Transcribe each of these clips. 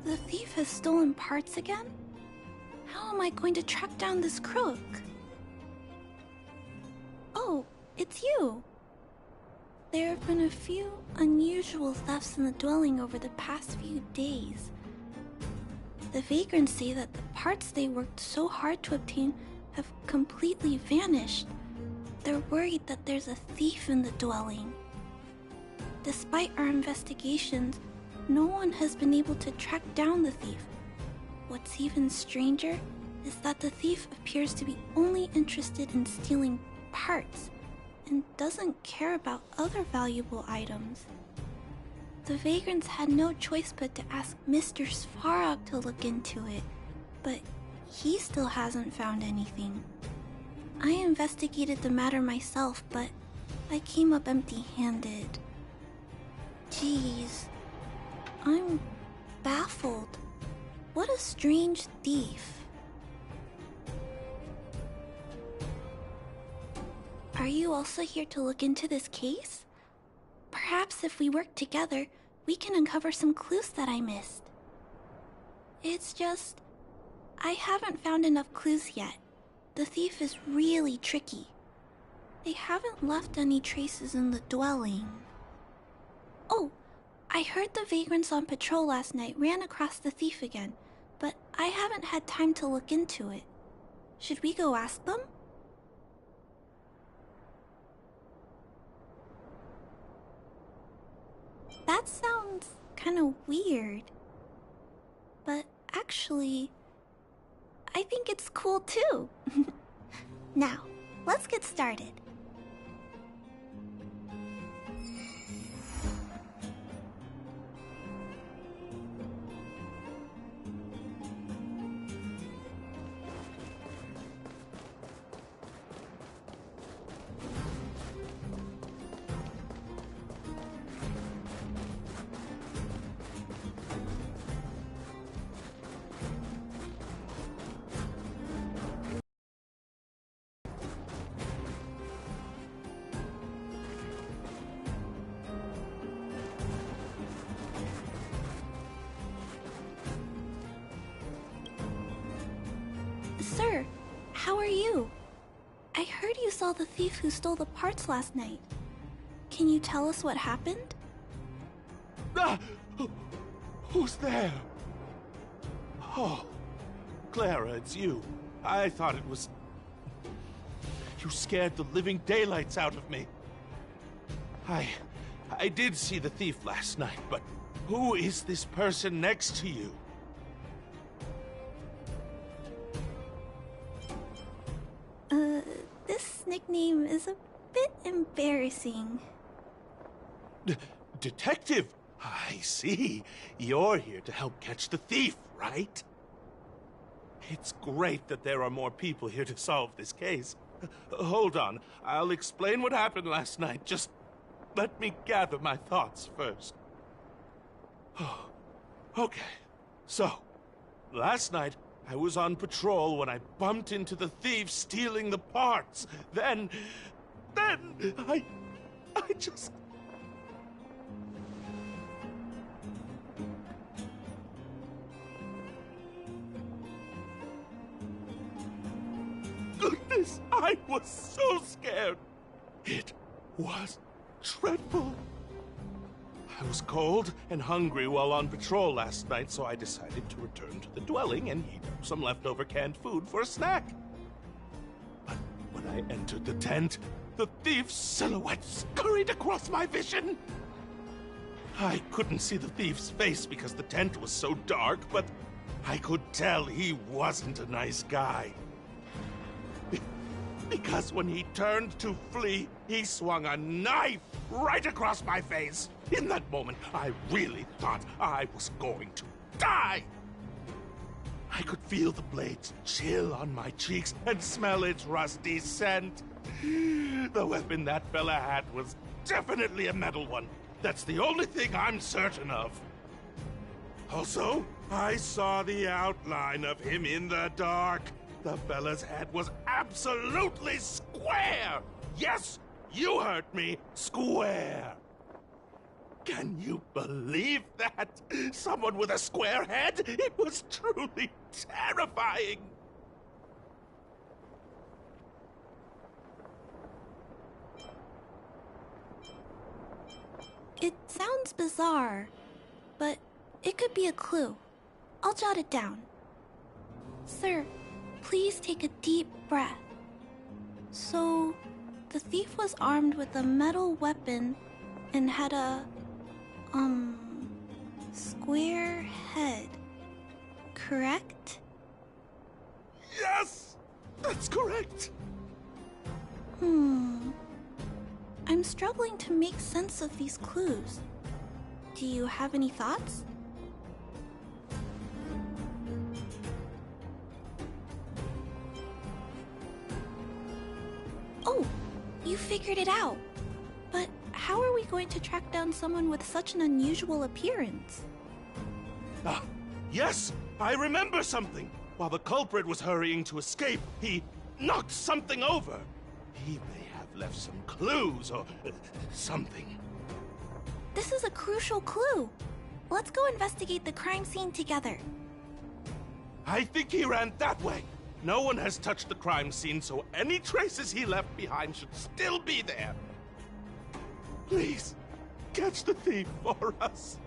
The thief has stolen parts again? How am I going to track down this crook? Oh, it's you! There have been a few unusual thefts in the dwelling over the past few days. The vagrants say that the parts they worked so hard to obtain have completely vanished. They're worried that there's a thief in the dwelling. Despite our investigations, no one has been able to track down the thief. What's even stranger is that the thief appears to be only interested in stealing parts and doesn't care about other valuable items. The vagrants had no choice but to ask Mr. Svarog to look into it, but he still hasn't found anything. I investigated the matter myself, but I came up empty-handed. Jeez, I'm baffled. What a strange thief. Are you also here to look into this case? Perhaps if we work together, we can uncover some clues that I missed. It's just, I haven't found enough clues yet. The thief is really tricky. They haven't left any traces in the dwelling. Oh, I heard the vagrants on patrol last night ran across the thief again, but I haven't had time to look into it. Should we go ask them? That sounds kinda weird. But actually, I think it's cool too. Now, let's get started. Sir, how are you? I heard you saw the thief who stole the parts last night. Can you tell us what happened? Ah! Who's there? Oh, Clara, it's you. I thought it was... You scared the living daylights out of me. I did see the thief last night, but who is this person next to you? This nickname is a bit embarrassing. Detective? I see. You're here to help catch the thief, right? It's great that there are more people here to solve this case. Hold on. I'll explain what happened last night. Just let me gather my thoughts first. Oh, okay. So, last night, I was on patrol when I bumped into the thief stealing the parts. Then I just... Goodness, I was so scared. It was dreadful. I was cold and hungry while on patrol last night, so I decided to return to the dwelling and heat up some leftover canned food for a snack. But when I entered the tent, the thief's silhouette scurried across my vision. I couldn't see the thief's face because the tent was so dark, but I could tell he wasn't a nice guy. Because when he turned to flee, he swung a knife right across my face. In that moment, I really thought I was going to die. I could feel the blades chill on my cheeks and smell its rusty scent. The weapon that fella had was definitely a metal one. That's the only thing I'm certain of. Also, I saw the outline of him in the dark. The fella's head was absolutely square! Yes, you heard me, square! Can you believe that? Someone with a square head? It was truly terrifying. It sounds bizarre, but it could be a clue. I'll jot it down. Sir, please take a deep breath. So, the thief was armed with a metal weapon and had a, square head, correct? Yes! That's correct! I'm struggling to make sense of these clues. Do you have any thoughts? Oh, you figured it out. But how are we going to track down someone with such an unusual appearance? Ah, yes! I remember something! While the culprit was hurrying to escape, he knocked something over. He may have left some clues or something. This is a crucial clue. Let's go investigate the crime scene together. I think he ran that way. No one has touched the crime scene, so any traces he left behind should still be there. Please, catch the thief for us.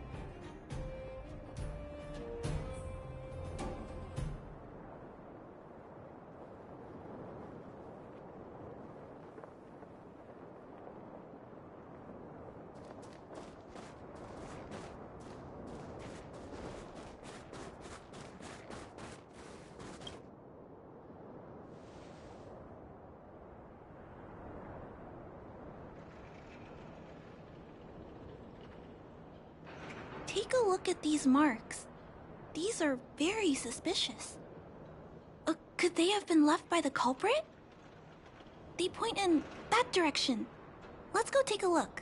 Take a look at these marks. These are very suspicious. Could they have been left by the culprit? They point in that direction. Let's go take a look.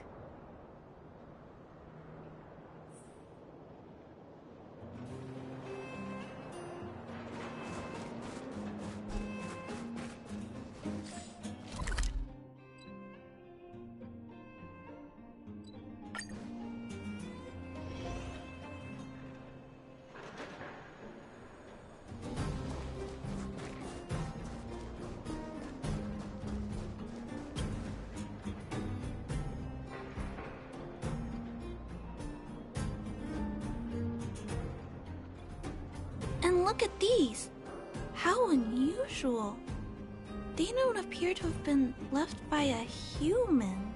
And look at these. How unusual. They don't appear to have been left by a human.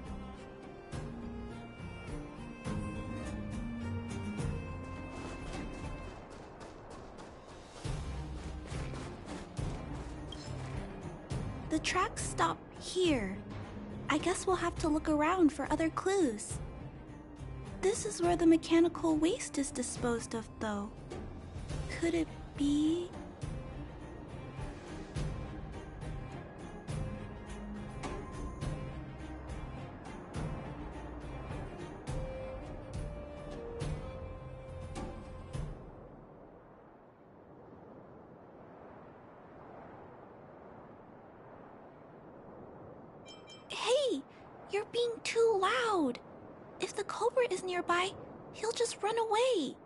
The tracks stop here. I guess we'll have to look around for other clues. This is where the mechanical waste is disposed of, though. Could it be? Hey, you're being too loud. If the culprit is nearby, he'll just run away.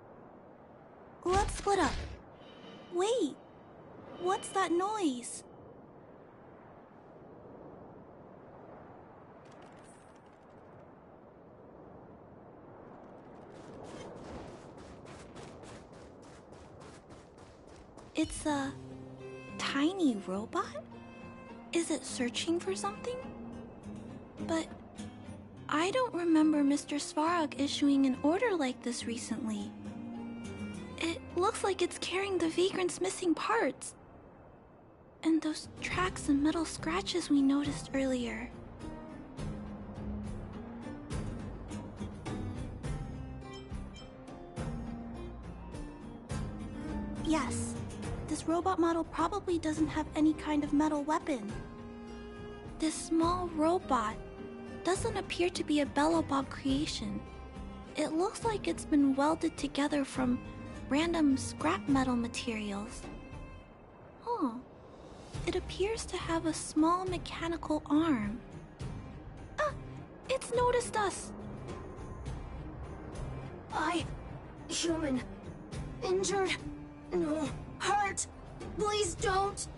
Let's split up. Wait, what's that noise? It's a tiny robot? Is it searching for something? But I don't remember Mr. Svarog issuing an order like this recently. It looks like it's carrying the vagrant's missing parts. And those tracks and metal scratches we noticed earlier. Yes, this robot model probably doesn't have any kind of metal weapon. This small robot doesn't appear to be a Belobog creation. It looks like it's been welded together from random scrap metal materials. Huh. It appears to have a small mechanical arm. Ah! It's noticed us! Human. Injured. No. Hurt. Please don't.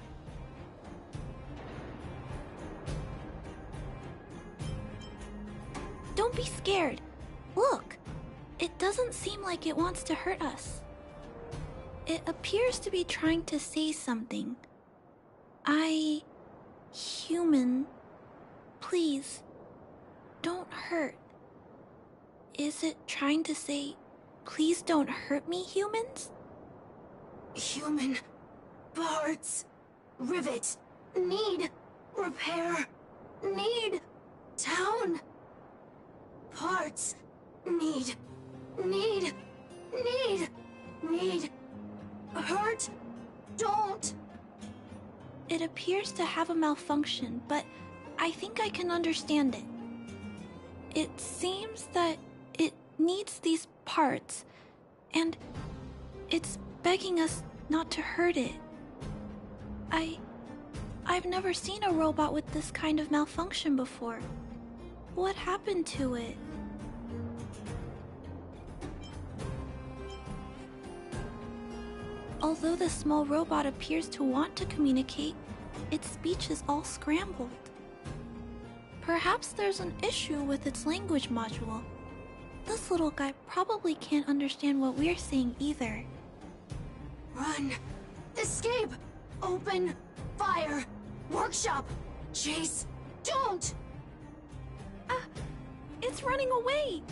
Don't be scared. Look, it doesn't seem like it wants to hurt us. It appears to be trying to say something. Human, please, don't hurt. Is it trying to say, please don't hurt me, humans? Human. Parts. Rivet. Need. Repair. Need. Town. Parts. Need. Hurt. Don't. It appears to have a malfunction, but I think I can understand it. It seems that it needs these parts, and it's begging us not to hurt it. I've never seen a robot with this kind of malfunction before. What happened to it? Although the small robot appears to want to communicate, its speech is all scrambled. Perhaps there's an issue with its language module. This little guy probably can't understand what we're saying either. Run. Escape. Open. Fire. Workshop. Chase. Don't. It's running away!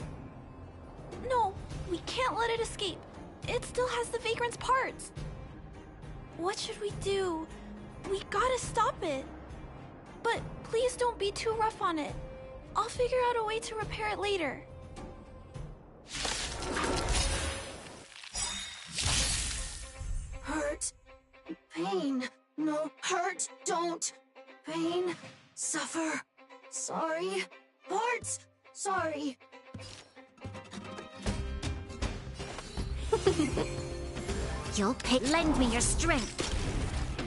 No, we can't let it escape. It still has the Vagrant's parts. What should we do? We gotta stop it. But please don't be too rough on it. I'll figure out a way to repair it later. Hurt. Pain. No. Hurt. Don't. Pain. Suffer. Sorry. Parts. Sorry. You'll pay. Lend me your strength.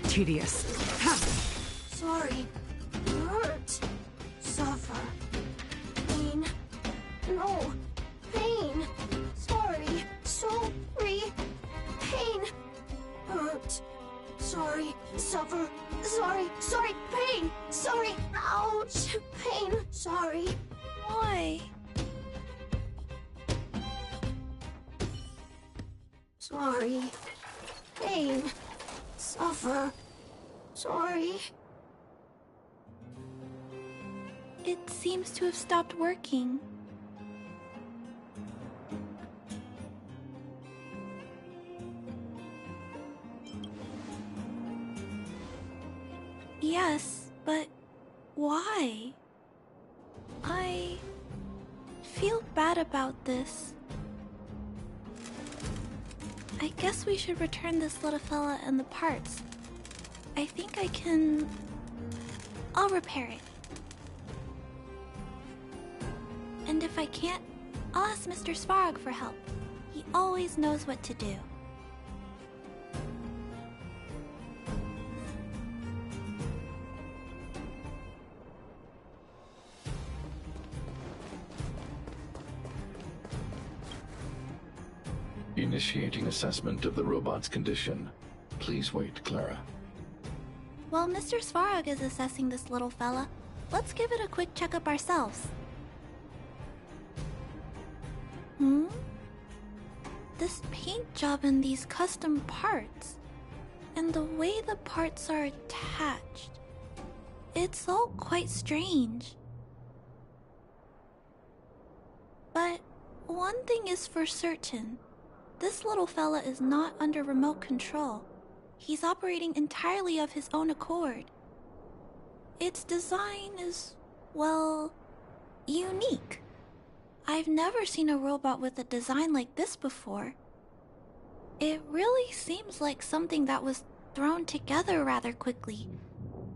Tedious. Sorry. Hurt. Suffer. Pain. No. Pain. Sorry. Sorry. Pain. Hurt. Sorry. Suffer. Sorry. Sorry. Pain. Sorry. Ouch. Pain. Sorry. Why? Sorry. Pain. Suffer. Sorry. It seems to have stopped working. Yes, but why? I feel bad about this. I guess we should return this little fella and the parts. I think I can... I'll repair it. And if I can't, I'll ask Mr. Svarog for help. He always knows what to do. Initiating assessment of the robot's condition. Please wait, Clara. While Mr. Svarog is assessing this little fella, let's give it a quick checkup ourselves. This paint job and these custom parts, and the way the parts are attached, it's all quite strange. But one thing is for certain. This little fella is not under remote control. He's operating entirely of his own accord. Its design is, well, unique. I've never seen a robot with a design like this before. It really seems like something that was thrown together rather quickly.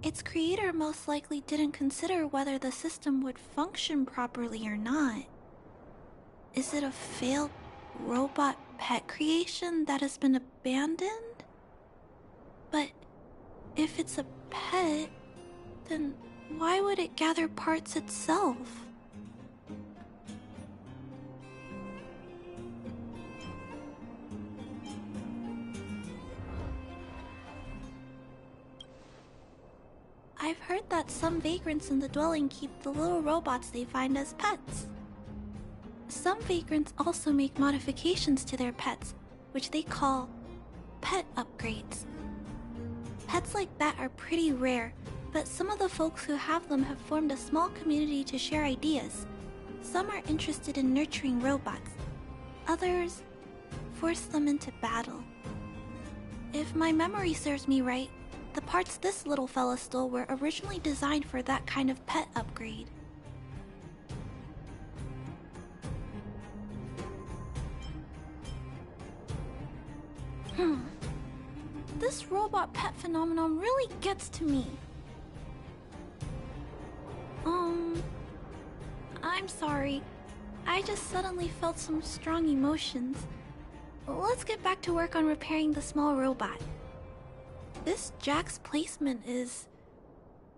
Its creator most likely didn't consider whether the system would function properly or not. Is it a failed robot pet creation that has been abandoned? But if it's a pet, then why would it gather parts itself? I've heard that some vagrants in the dwelling keep the little robots they find as pets. Some vagrants also make modifications to their pets, which they call pet upgrades. Pets like that are pretty rare, but some of the folks who have them have formed a small community to share ideas. Some are interested in nurturing robots. Others force them into battle. If my memory serves me right, the parts this little fella stole were originally designed for that kind of pet upgrade. This robot pet phenomenon really gets to me. I'm sorry. I just suddenly felt some strong emotions. Let's get back to work on repairing the small robot. This jack's placement is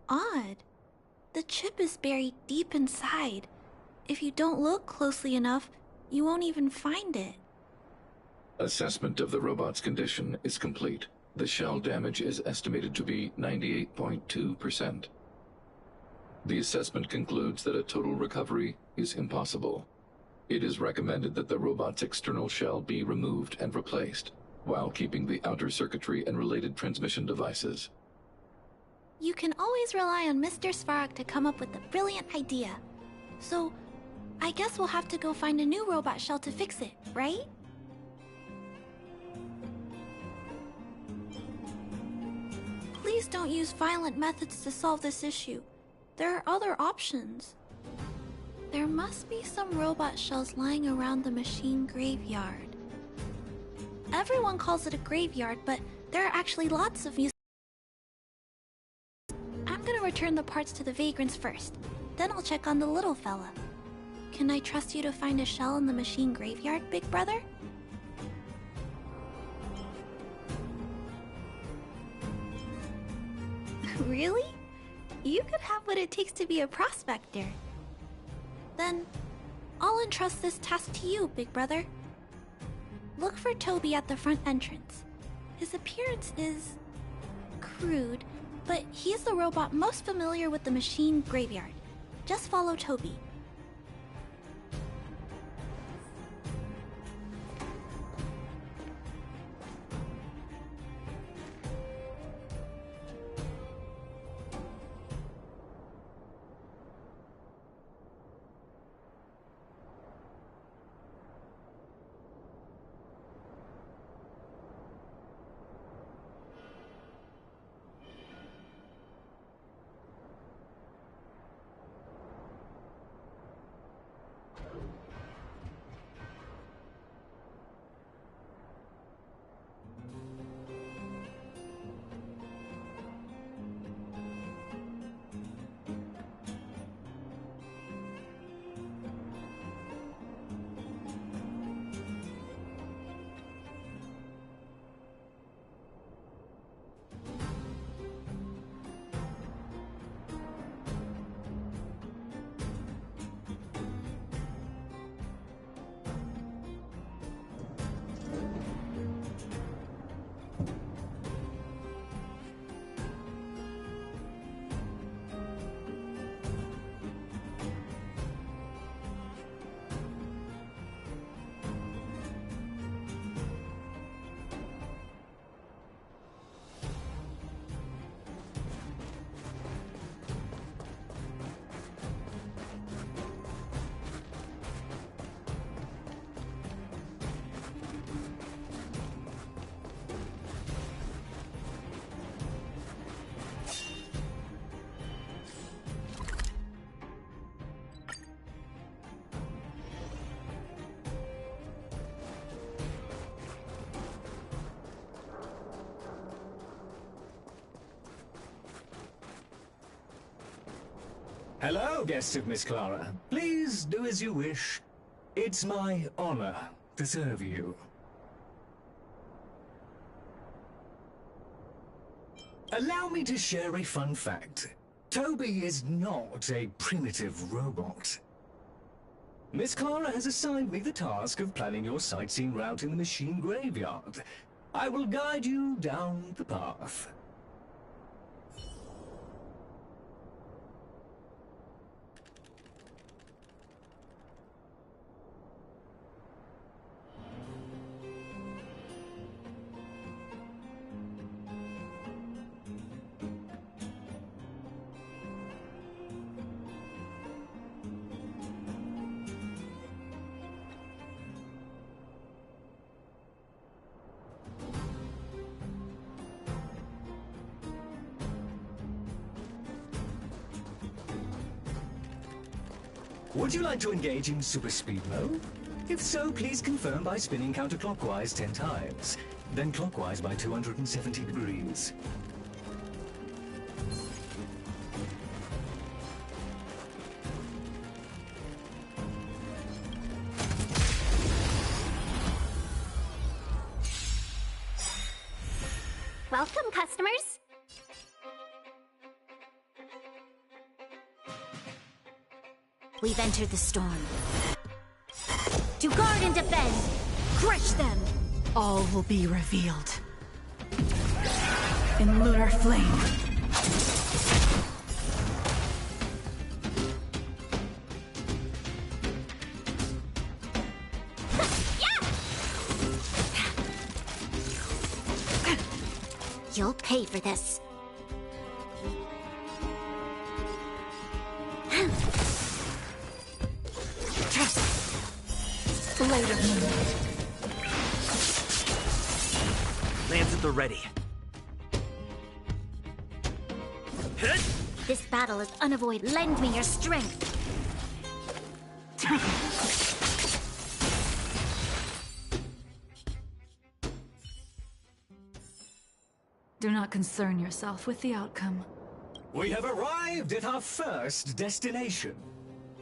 odd. The chip is buried deep inside. If you don't look closely enough, you won't even find it. Assessment of the robot's condition is complete. The shell damage is estimated to be 98.2%. The assessment concludes that a total recovery is impossible. It is recommended that the robot's external shell be removed and replaced, while keeping the outer circuitry and related transmission devices. You can always rely on Mr. Svarog to come up with a brilliant idea. So, I guess we'll have to go find a new robot shell to fix it, right? Please don't use violent methods to solve this issue. There are other options. There must be some robot shells lying around the machine graveyard. Everyone calls it a graveyard, but there are actually lots of uses. I'm gonna return the parts to the vagrants first. Then I'll check on the little fella. Can I trust you to find a shell in the machine graveyard, big brother? Really? You could have what it takes to be a prospector. Then, I'll entrust this task to you, big brother. Look for Toby at the front entrance. His appearance is crude, but he's the robot most familiar with the machine graveyard. Just follow Toby. Hello, guests of Miss Clara. Please do as you wish. It's my honor to serve you. Allow me to share a fun fact. Toby is not a primitive robot. Miss Clara has assigned me the task of planning your sightseeing route in the machine graveyard. I will guide you down the path. Would you like to engage in super speed mode? If so, please confirm by spinning counterclockwise 10 times, then clockwise by 270 degrees. Welcome, customers. We've entered the storm. To guard and defend! Crush them! All will be revealed. In lunar flame. You'll pay for this. Blade of moonlight. Lands at the ready. This battle is unavoidable. Lend me your strength. Do not concern yourself with the outcome. We have arrived at our first destination.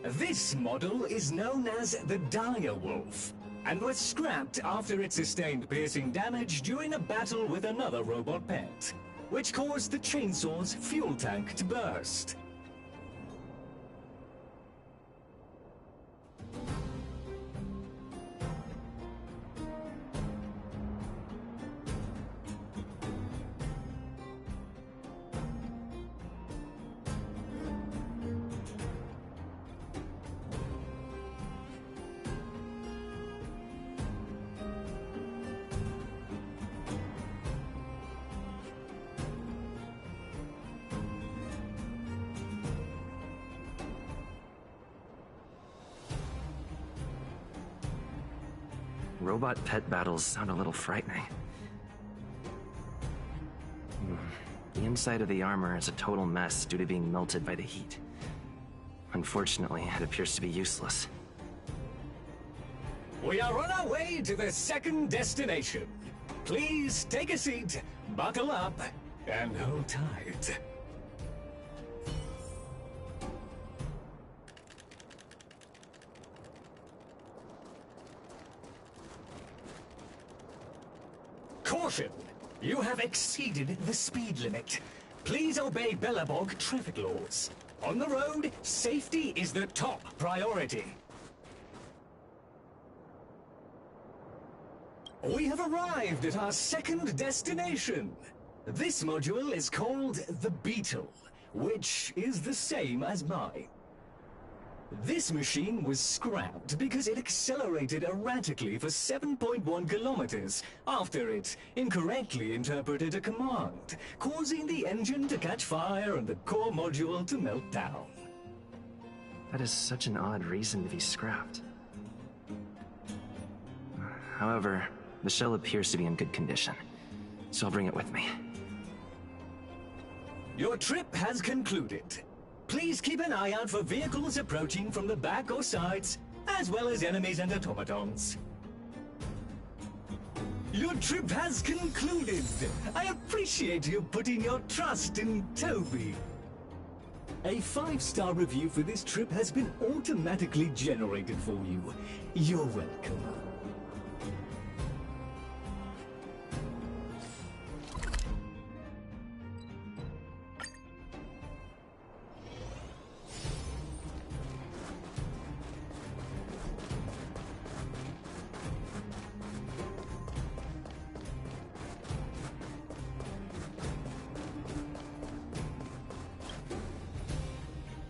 This model is known as the Dire Wolf, and was scrapped after it sustained piercing damage during a battle with another robot pet, which caused the chainsaw's fuel tank to burst. Robot pet battles sound a little frightening. The inside of the armor is a total mess due to being melted by the heat. Unfortunately, it appears to be useless. We are on our way to the second destination. Please take a seat, buckle up, and hold tight. Caution! You have exceeded the speed limit. Please obey Bellabog traffic laws. On the road, safety is the top priority. We have arrived at our second destination. This module is called the Beetle, which is the same as mine. This machine was scrapped because it accelerated erratically for 7.1 kilometers after it incorrectly interpreted a command, causing the engine to catch fire and the core module to melt down. That is such an odd reason to be scrapped. However, the shell appears to be in good condition, so I'll bring it with me. Your trip has concluded. Please keep an eye out for vehicles approaching from the back or sides, as well as enemies and automatons. Your trip has concluded. I appreciate you putting your trust in Toby. A 5-star review for this trip has been automatically generated for you. You're welcome.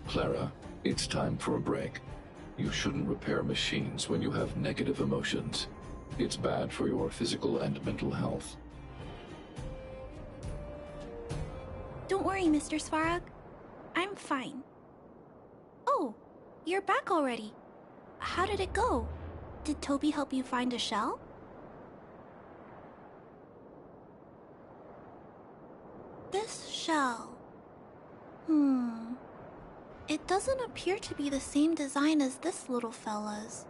Clara, it's time for a break. You shouldn't repair machines when you have negative emotions. It's bad for your physical and mental health. Don't worry, Mr. Svarog. I'm fine. Oh, you're back already. How did it go? Did Toby help you find a shell? This shell... It doesn't appear to be the same design as this little fella's.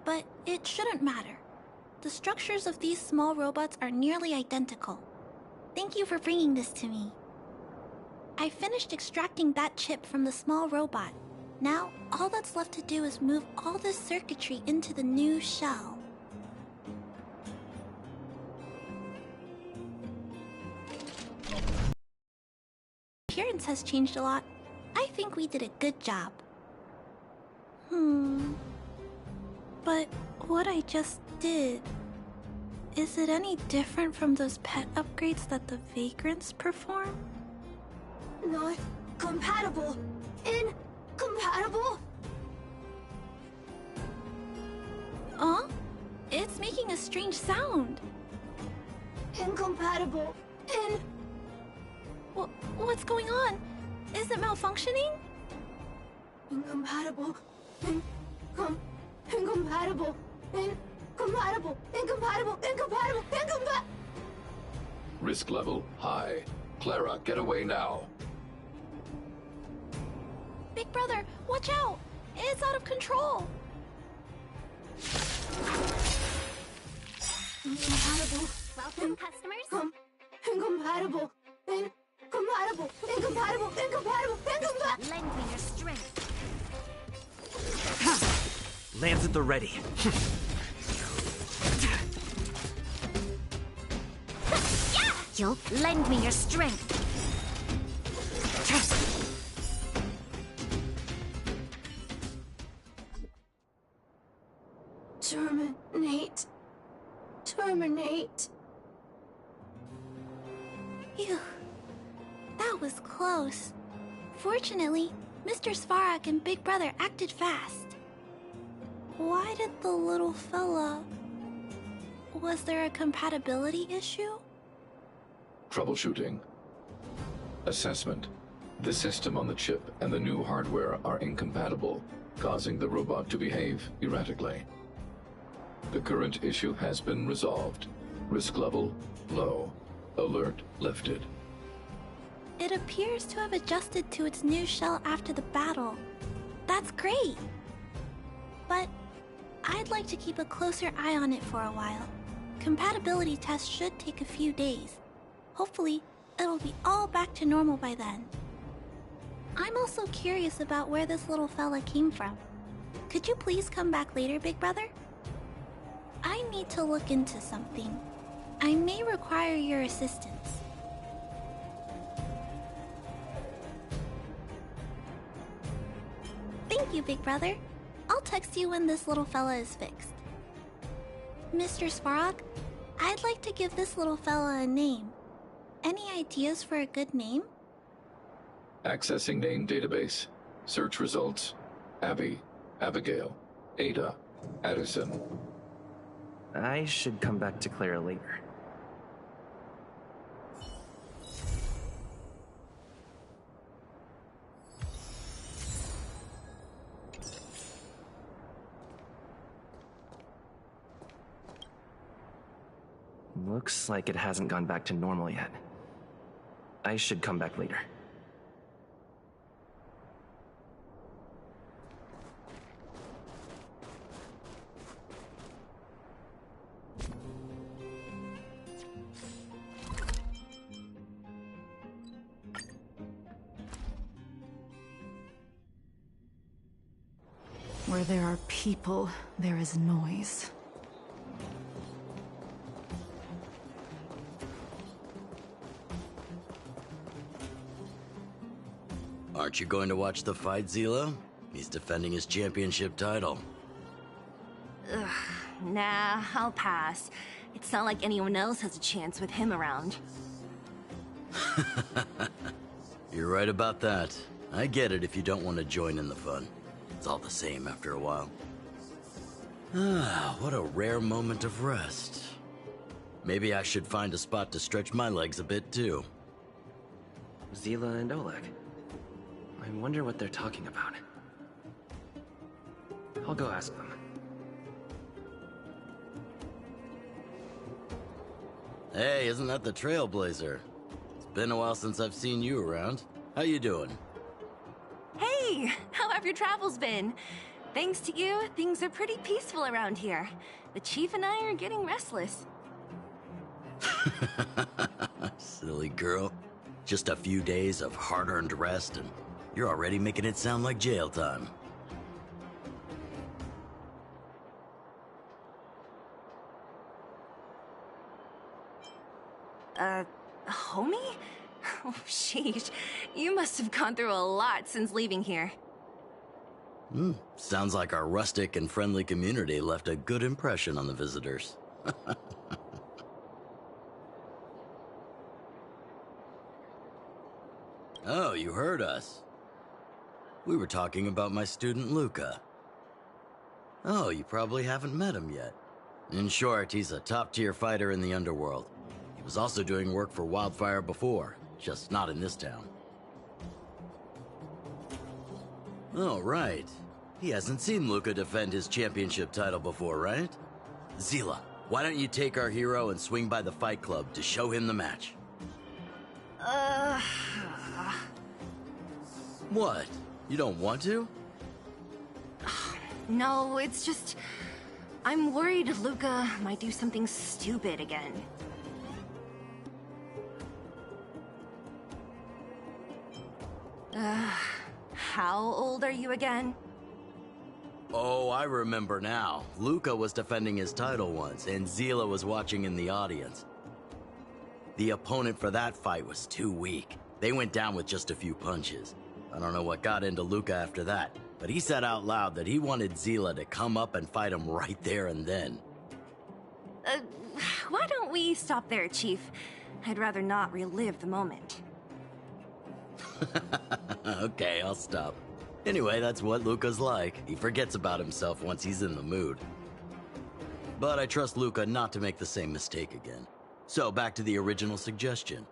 But it shouldn't matter. The structures of these small robots are nearly identical. Thank you for bringing this to me. I finished extracting that chip from the small robot. Now, all that's left to do is move all this circuitry into the new shell. Appearance has changed a lot. I think we did a good job. But what I just did... Is it any different from those pet upgrades that the Vagrants perform? Not compatible. Incompatible? Huh? It's making a strange sound. Incompatible. What's going on? Is it malfunctioning? Incompatible. Incompatible. Incompatible. Risk level high. Clara, get away now. Big brother, watch out! It's out of control! Incompatible. Welcome, customers. Incompatible. Incompatible. Lend me your strength. Lance at the ready. You'll lend me your strength. Terminate. Phew. That was close. Fortunately, Mr. Svarak and Big Brother acted fast. Why did the little fella... Was there a compatibility issue? Troubleshooting. Assessment. The system on the chip and the new hardware are incompatible, causing the robot to behave erratically. The current issue has been resolved. Risk level low. Alert lifted. It appears to have adjusted to its new shell after the battle. That's great! But I'd like to keep a closer eye on it for a while. Compatibility tests should take a few days. Hopefully, it'll be all back to normal by then. I'm also curious about where this little fella came from. Could you please come back later, Big Brother? I need to look into something. I may require your assistance. Thank you, Big Brother. I'll text you when this little fella is fixed. Mr. Svarog, I'd like to give this little fella a name. Any ideas for a good name? Accessing name database. Search results. Abby, Abigail, Ada, Addison. I should come back to Clara later. Looks like it hasn't gone back to normal yet. I should come back later. Where there are people, there is noise. Aren't you going to watch the fight, Zila? He's defending his championship title. Ugh, nah, I'll pass. It's not like anyone else has a chance with him around. You're right about that. I get it if you don't want to join in the fun. It's all the same after a while. Ah, what a rare moment of rest. Maybe I should find a spot to stretch my legs a bit too. Zila and Oleg. I wonder what they're talking about. I'll go ask them. Hey, isn't that the Trailblazer? It's been a while since I've seen you around. How you doing? have your travels been? Thanks to you, things are pretty peaceful around here. The Chief and I are getting restless. Silly girl. Just a few days of hard-earned rest and you're already making it sound like jail time. Homie? Oh, sheesh. You must have gone through a lot since leaving here. Sounds like our rustic and friendly community left a good impression on the visitors. Oh, you heard us. We were talking about my student Luca. Oh, you probably haven't met him yet. In short, he's a top-tier fighter in the underworld. He was also doing work for Wildfire before, just not in this town. Oh, right. He hasn't seen Luca defend his championship title before, right? Zila, why don't you take our hero and swing by the Fight Club to show him the match? What? You don't want to? No, it's just... I'm worried Luca might do something stupid again. How old are you again? Oh, I remember now. Luca was defending his title once, and Zila was watching in the audience. The opponent for that fight was too weak. They went down with just a few punches. I don't know what got into Luca after that, but he said out loud that he wanted Zila to come up and fight him right there and then. Why don't we stop there, Chief? I'd rather not relive the moment. Okay, I'll stop. Anyway, that's what Luca's like. He forgets about himself once he's in the mood. But I trust Luca not to make the same mistake again. So, back to the original suggestion.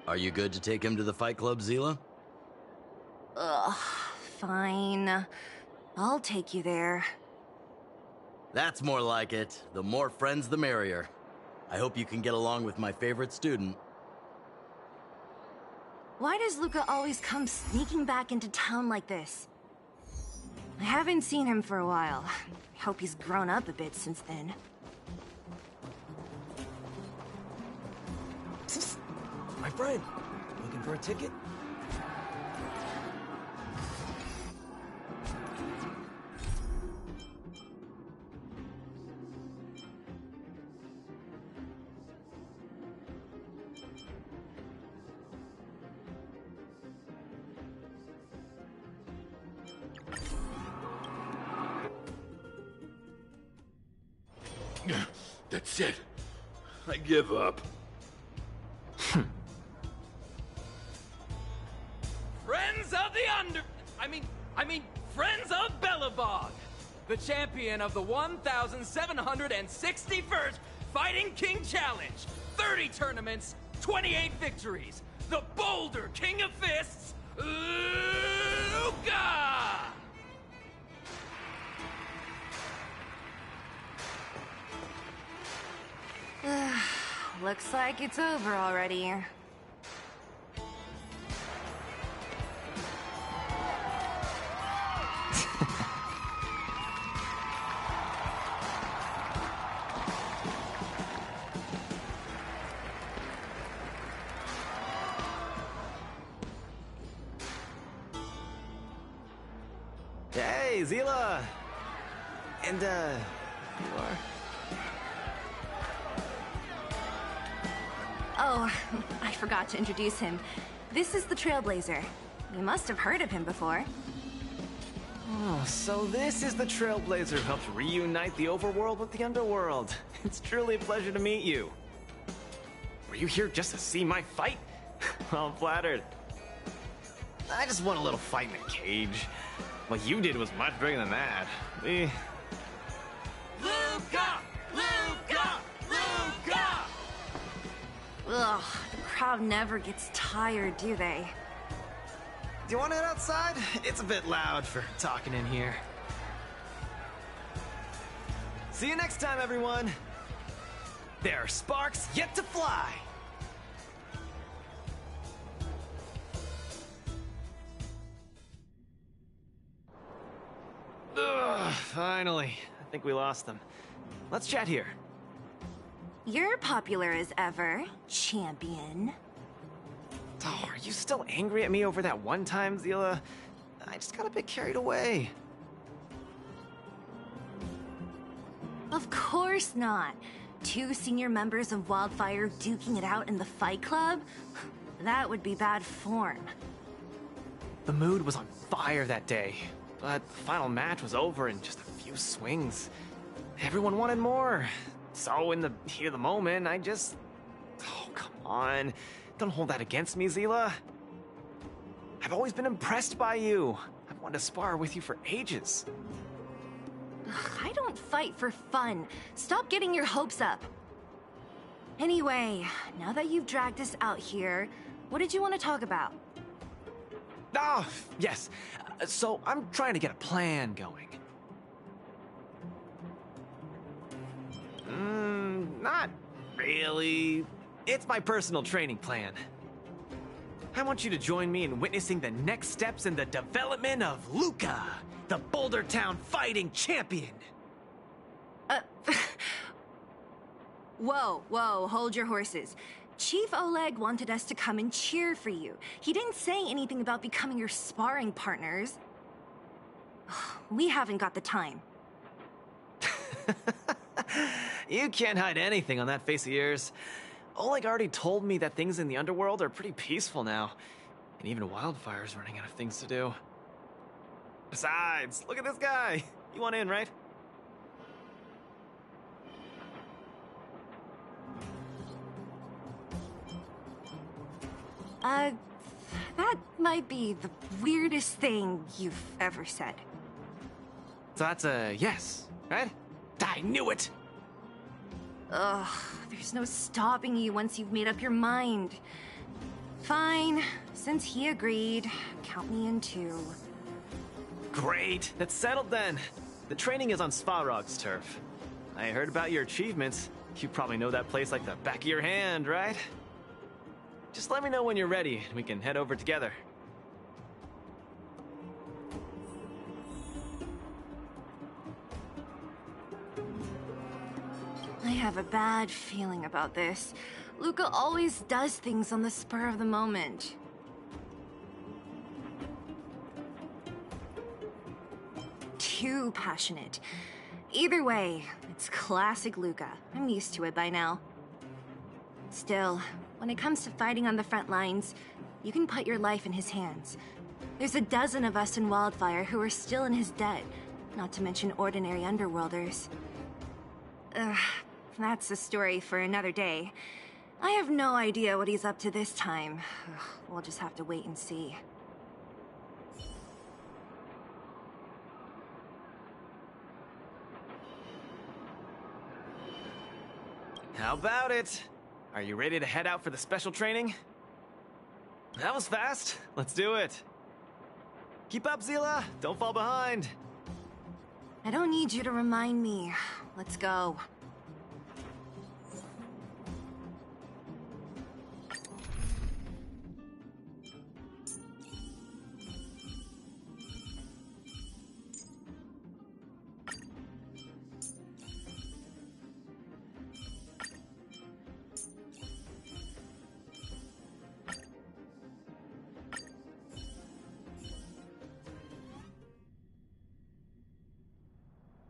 Are you good to take him to the Fight Club, Zila? Ugh, fine. I'll take you there. That's more like it. The more friends, the merrier. I hope you can get along with my favorite student. Why does Luca always come sneaking back into town like this? I haven't seen him for a while. I hope he's grown up a bit since then. My friend, looking for a ticket? That's it. I give up. Friends of the I mean, Friends of Belobog! The champion of the 1,761st Fighting King Challenge! 30 tournaments, 28 victories! The Boulder King of Fists, Luca! Looks like it's over already. Hey, Zila! And, you are? Oh, I forgot to introduce him. This is the Trailblazer. You must have heard of him before. Oh, so this is the Trailblazer who helped reunite the overworld with the underworld. It's truly a pleasure to meet you. Were you here just to see my fight? Well, I'm flattered. I just want a little fight in a cage. What you did was much bigger than that. Luca! Luca! Luca! Ugh, the crowd never gets tired, do they? Do you want to head outside? It's a bit loud for talking in here. See you next time, everyone. There are sparks yet to fly. Ugh, finally. I think we lost them. Let's chat here. You're popular as ever, champion. Oh, are you still angry at me over that one time, Zila? I just got a bit carried away. Of course not. 2 senior members of Wildfire duking it out in the Fight Club? That would be bad form. The mood was on fire that day, but the final match was over in just a few swings. Everyone wanted more. So in the heat of the moment, I just... Oh, come on. Don't hold that against me, Zila. I've always been impressed by you. I've wanted to spar with you for ages. I don't fight for fun. Stop getting your hopes up. Anyway, now that you've dragged us out here, what did you want to talk about? Oh, yes. So I'm trying to get a plan going. Not really. It's my personal training plan. I want you to join me in witnessing the next steps in the development of Luca, the Boulder Town fighting champion. Whoa, hold your horses. Chief Oleg wanted us to come and cheer for you. He didn't say anything about becoming your sparring partners. We haven't got the time. You can't hide anything on that face of yours. Oleg already told me that things in the underworld are pretty peaceful now. And even Wildfire's running out of things to do. Besides, look at this guy. You want in, right? That might be the weirdest thing you've ever said. So that's a yes, right? I knew it! Ugh, there's no stopping you once you've made up your mind. Fine, since he agreed, count me in too. Great, that's settled then. The training is on Svarog's turf. I heard about your achievements. You probably know that place like the back of your hand, right? Just let me know when you're ready, and we can head over together. I have a bad feeling about this. Luca always does things on the spur of the moment. Too passionate. Either way, it's classic Luca. I'm used to it by now. Still, when it comes to fighting on the front lines, you can put your life in his hands. There's a dozen of us in Wildfire who are still in his debt, not to mention ordinary underworlders. That's a story for another day. I have no idea what he's up to this time. We'll just have to wait and see. How about it? Are you ready to head out for the special training? That was fast. Let's do it. Keep up, Zila. Don't fall behind. I don't need you to remind me. Let's go.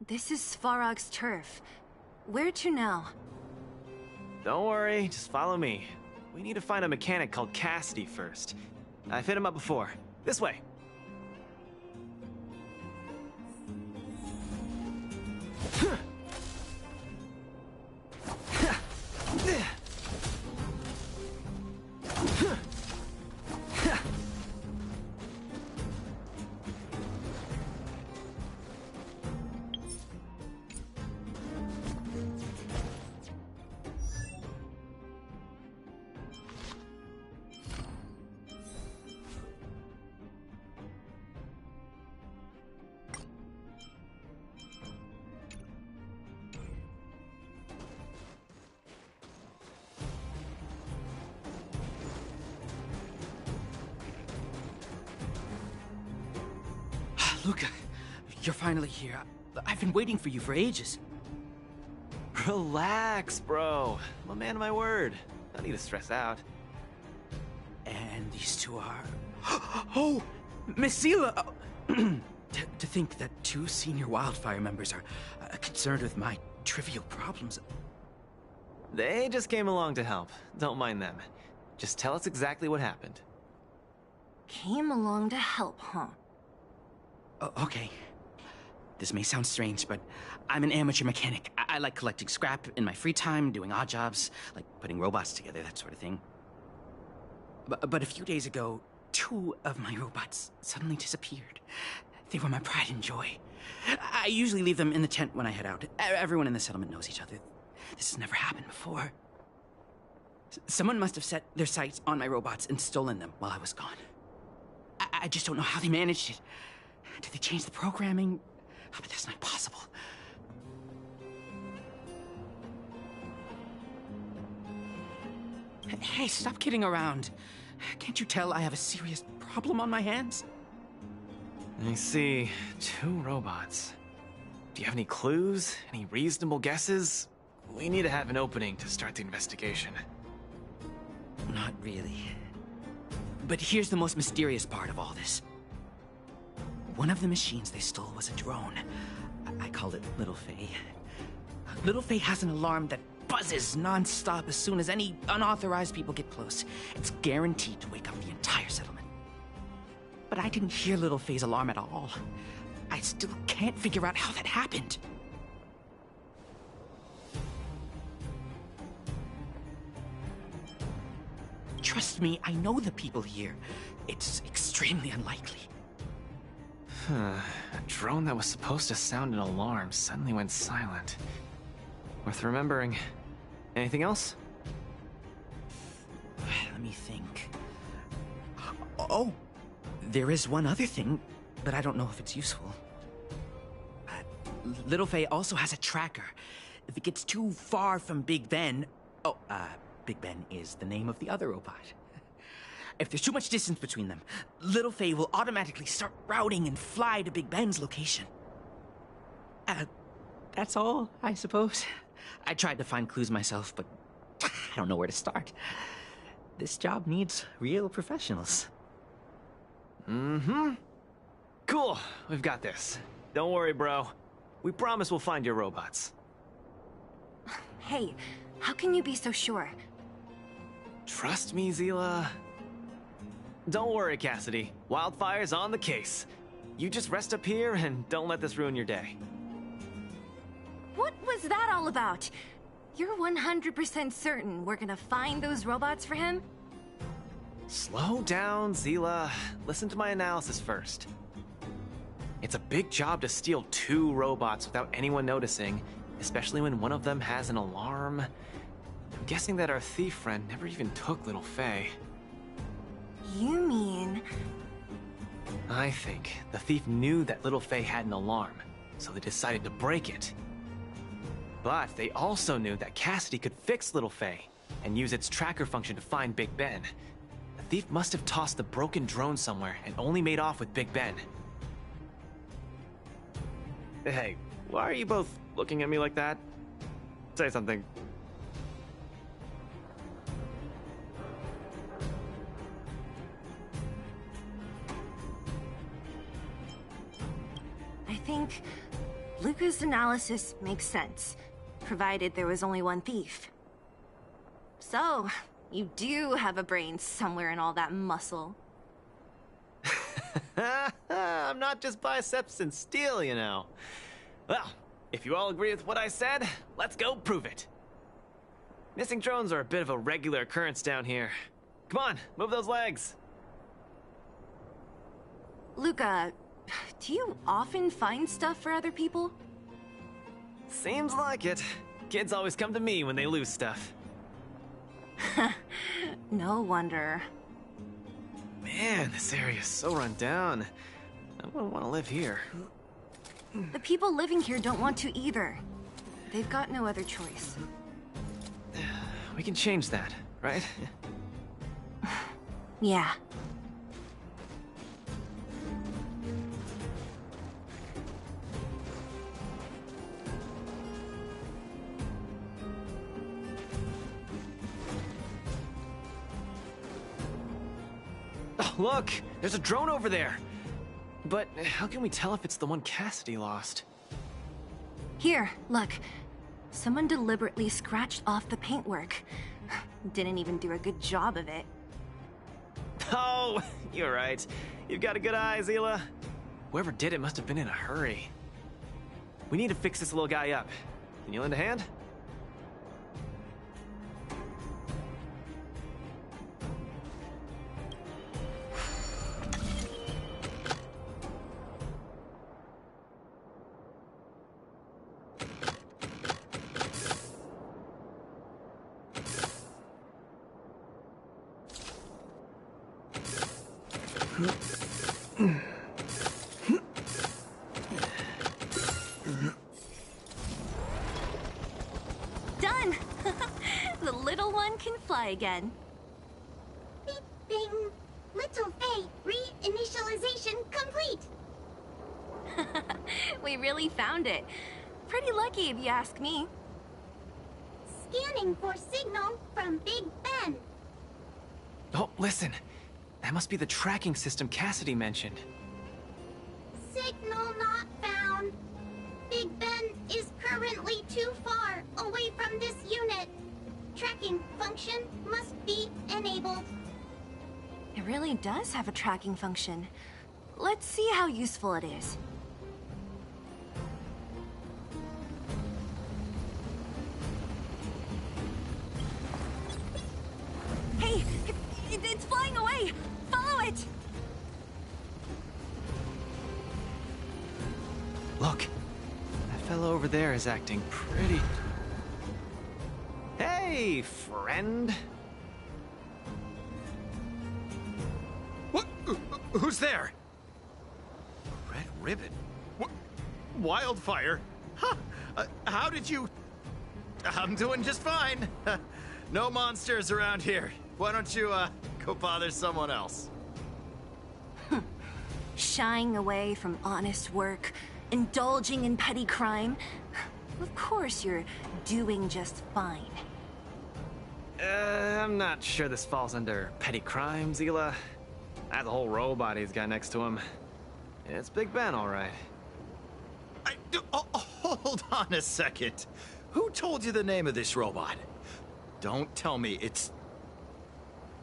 This is Svarog's turf. Where to now? Don't worry, just follow me. We need to find a mechanic called Cassidy first. I've hit him up before. This way. Luca, You're finally here. I've been waiting for you for ages. Relax, bro. I'm a man of my word. No need to stress out. And these two are... Oh! Miss Zila! To think that two senior wildfire members are concerned with my trivial problems. They just came along to help. Don't mind them. Just tell us exactly what happened. Came along to help, huh? Okay. This may sound strange, but I'm an amateur mechanic. I like collecting scrap in my free time, doing odd jobs, like putting robots together, that sort of thing. But a few days ago, two of my robots suddenly disappeared. They were my pride and joy. I usually leave them in the tent when I head out. Everyone in the settlement knows each other. This has never happened before. Someone must have set their sights on my robots and stolen them while I was gone. I just don't know how they managed it. Did they change the programming? Oh, but that's not possible. Hey, stop kidding around. Can't you tell I have a serious problem on my hands? I see. Two robots. Do you have any clues? Any reasonable guesses? We need to have an opening to start the investigation. Not really. But here's the most mysterious part of all this. One of the machines they stole was a drone. I called it Little Faye. Little Faye has an alarm that buzzes non-stop as soon as any unauthorized people get close. It's guaranteed to wake up the entire settlement. But I didn't hear Little Faye's alarm at all. I still can't figure out how that happened. Trust me, I know the people here. It's extremely unlikely. A drone that was supposed to sound an alarm suddenly went silent. Worth remembering. Anything else? Let me think. Oh, there is one other thing, but I don't know if it's useful. Little Faye also has a tracker. If it gets too far from Big Ben... Oh, Big Ben is the name of the other robot. If there's too much distance between them, Little Faye will automatically start routing and fly to Big Ben's location. That's all, I suppose. I tried to find clues myself, but I don't know where to start. This job needs real professionals. Mm-hmm. Cool, we've got this. Don't worry, bro. We promise we'll find your robots. Hey, how can you be so sure? Trust me, Zila. Don't worry, Cassidy. Wildfire's on the case. You just rest up here and don't let this ruin your day. What was that all about? You're 100% certain we're gonna find those robots for him? Slow down, Zila. Listen to my analysis first. It's a big job to steal two robots without anyone noticing, especially when one of them has an alarm. I'm guessing that our thief friend never even took Little Faye. You mean... I think the thief knew that Little Faye had an alarm, so they decided to break it. But they also knew that Cassidy could fix Little Faye and use its tracker function to find Big Ben. The thief must have tossed the broken drone somewhere and only made off with Big Ben. Hey, why are you both looking at me like that? Say something. I think Luca's analysis makes sense, provided there was only one thief. So, you do have a brain somewhere in all that muscle. I'm not just biceps and steel, you know. Well, if you all agree with what I said, let's go prove it. Missing drones are a bit of a regular occurrence down here. Come on, move those legs. Luca, do you often find stuff for other people? Seems like it. Kids always come to me when they lose stuff. No wonder. Man, this area's so run down. I wouldn't want to live here. The people living here don't want to either. They've got no other choice. We can change that, right? Yeah. Oh, look! There's a drone over there! But how can we tell if it's the one Cassidy lost? Here, look. Someone deliberately scratched off the paintwork. Didn't even do a good job of it. Oh, you're right. You've got a good eye, Zila. Whoever did it must have been in a hurry. We need to fix this little guy up. Can you lend a hand? Done! The little one can fly again. Beep, bing. Little Faye, reinitialization complete. We really found it. Pretty lucky if you ask me. Scanning for signal from Big Ben. Oh, listen. That must be the tracking system Cassidy mentioned. Signal not found. Big Ben is currently too far away from this unit. Tracking function must be enabled. It really does have a tracking function. Let's see how useful it is. Hey! It's flying away! Follow it! Look, that fellow over there is acting pretty... Hey, friend! What? Who's there? Red Ribbon? What? Wildfire? Huh? How did you... I'm doing just fine. No monsters around here. Why don't you, go bother someone else? Shying away from honest work, indulging in petty crime. Of course you're doing just fine. I'm not sure this falls under petty crime, Zila. That whole robot he's got next to him. It's Big Ben, all right. Hold on a second. Who told you the name of this robot? Don't tell me it's...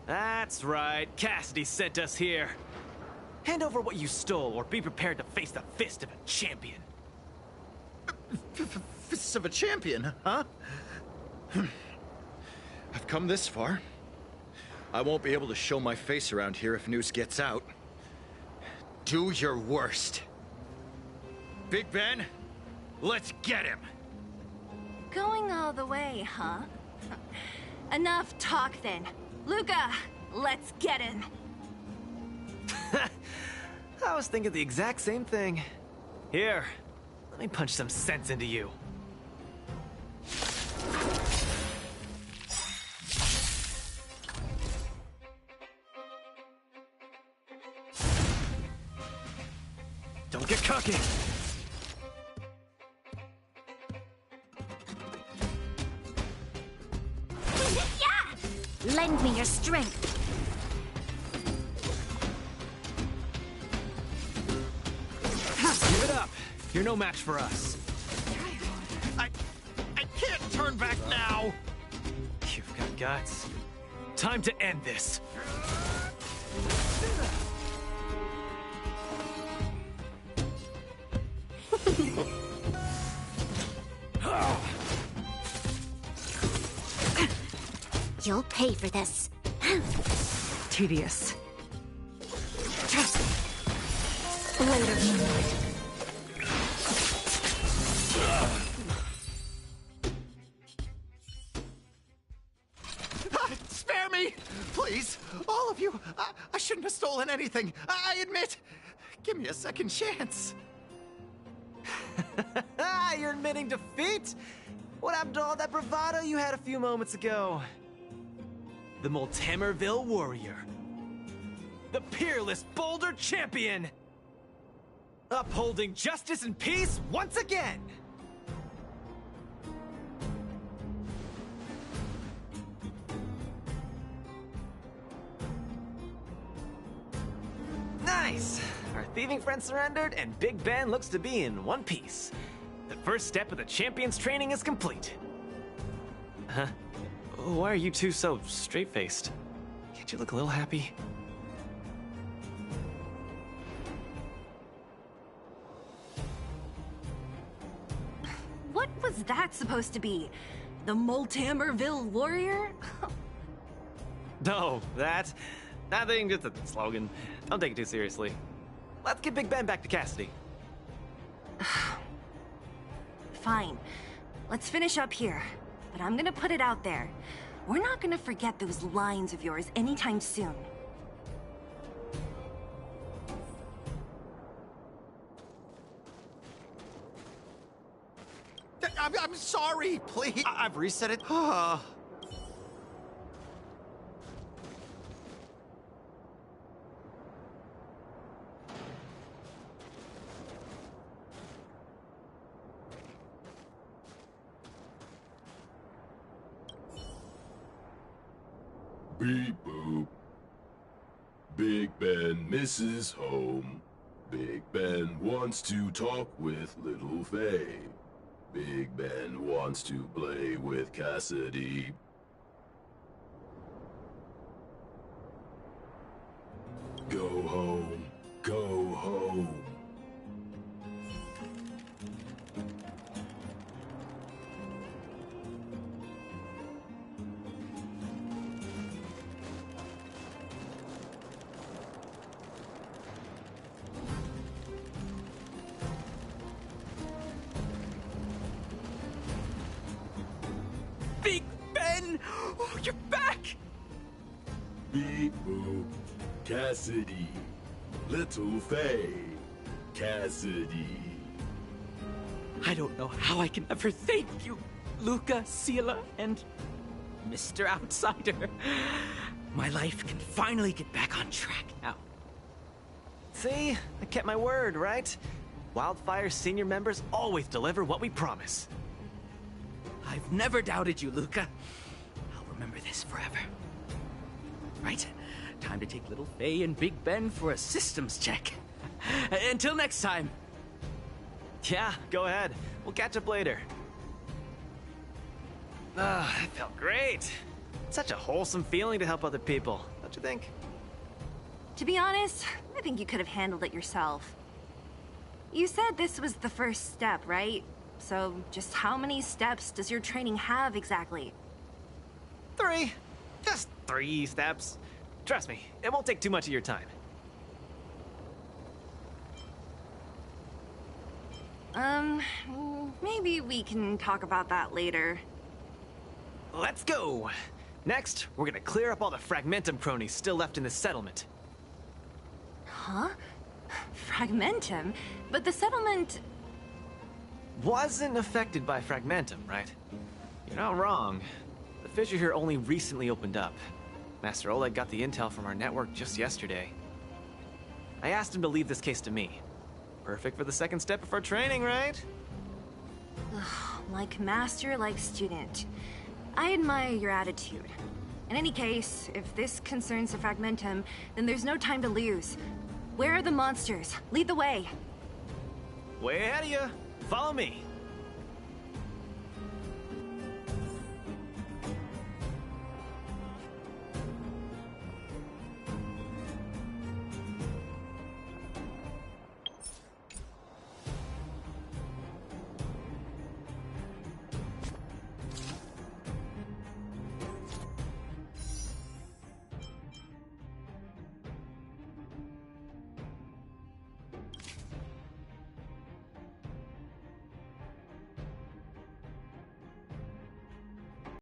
That's right. Cassidy sent us here. Hand over what you stole, or be prepared to face the fist of a champion. Fists of a champion, huh? I've come this far. I won't be able to show my face around here if news gets out. Do your worst. Big Ben, let's get him! Going all the way, huh? Enough talk then. Luca, let's get him! I was thinking the exact same thing. Here, let me punch some sense into you. Don't get cocky! Yeah! Lend me your strength. Give it up! You're no match for us. I can't turn back now! You've got guts. Time to end this. You'll pay for this. Tedious. Blade of Moonlight. Spare me! Please! All of you! I shouldn't have stolen anything! I admit! Give me a second chance! You're admitting defeat? What happened to all that bravado you had a few moments ago? The Multamerville Warrior. The peerless Boulder Champion! Upholding justice and peace once again! Nice. Our thieving friend surrendered, and Big Ben looks to be in one piece. The first step of the champion's training is complete. Huh? Why are you two so straight-faced? Can't you look a little happy? What was that supposed to be? The Moltamerville Warrior? No, that thing, just a slogan. Don't take it too seriously. Let's get Big Ben back to Cassidy. Fine. Let's finish up here. But I'm gonna put it out there. We're not gonna forget those lines of yours anytime soon. I'm sorry, please. I've reset it. Beep boop. Big Ben misses home. Big Ben wants to talk with Little Faye. Big Ben wants to play with Cassidy. Go home. Go home. Big Ben! Oh, you're back! Beep boop. Cassidy. Little Faye. Cassidy. I don't know how I can ever thank you, Luca, Sela, and Mr. Outsider. My life can finally get back on track now. See? I kept my word, right? Wildfire's senior members always deliver what we promise. I've never doubted you, Luca. I'll remember this forever. Right, time to take little Faye and Big Ben for a systems check. Until next time. Yeah, go ahead. We'll catch up later. Ah, that felt great. Such a wholesome feeling to help other people, don't you think? To be honest, I think you could have handled it yourself. You said this was the first step, right? So, just how many steps does your training have exactly? 3. Just 3 steps. Trust me, it won't take too much of your time. Maybe we can talk about that later. Let's go! Next, we're gonna clear up all the Fragmentum cronies still left in the settlement. Huh? Fragmentum? But the settlement... wasn't affected by Fragmentum, right? You're not wrong. The fissure here only recently opened up. Master Oleg got the intel from our network just yesterday. I asked him to leave this case to me. Perfect for the second step of our training, right? Like master, like student. I admire your attitude. In any case, if this concerns the Fragmentum, then there's no time to lose. Where are the monsters? Lead the way. Way ahead of you. Follow me.